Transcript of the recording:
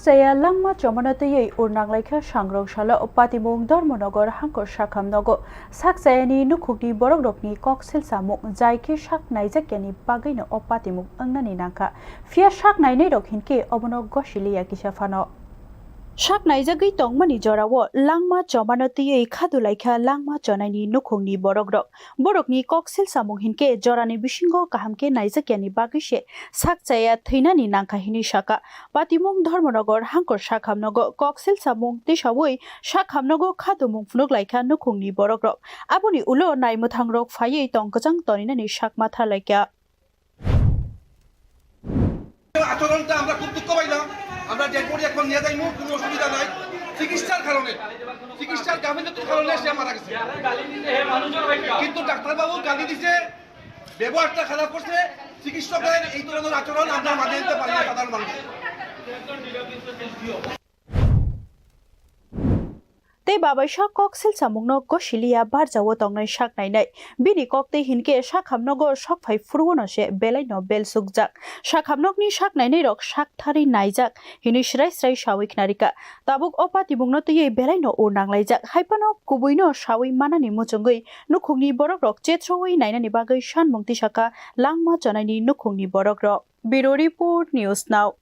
Sakchaya langma chomano twiwi nanglaikha sangrongshalo Patimung Dharmanagar Hangkhor Sakhamnogo Sakchaya ni nukhukni borokrokni koksil samuk jaike sak naijakani bagaino Patimung angnani nangkha fia sak nainai rok hinke obono gosiliya kisafano sak naijagui tongmani jorao langma chomano twiwi khadulaikha langma chonaini nukhungni borokni koksil samung hinke jorani bisingo kahamke naijakyani bagise Sakchaya theinani nangkha hini saka Patimung Dharmanagar Hangkhor Sakhamnogo koksil samung tisawui Sakhamnogo khadumung phunukhlaikha nukhungni borokrok aboni ulo naimuthangrok phaiyi tongkajang toninani sakma thalaikha আচরণটা আমরা খুব দুঃখ পাইলাম আমরা dead body এখন নিয়ে যাইমু কোনো অসুবিধা নাই চিকিৎসার গাফিলতির কারণে সে মারা গেছে কিন্তু ডাক্তার বাবু গালি দিছে ব্যবহারটা খারাপ করছে চিকিৎসকের এই ধরনের আচরণ আমরা মানিয়ে নিতে পারি না সাধারণ মানুষ Te babaisha koksil samungno gosiliya barjawo tongnai sak nainai bini kokte hinke Sakhamnogo sokphai furwono se belaino bel sukjak Sakhamnokni sak nainai rok sak thari naijak hini srai sawik narika tabuk Patimungno twiwi belaino nanglaijak haipano kubuino sawi manani muchungui nukhungni borokrok chetroi nainani bagai sanmungti saka langma chonaini nukhungni borokrok Bureau Report News Now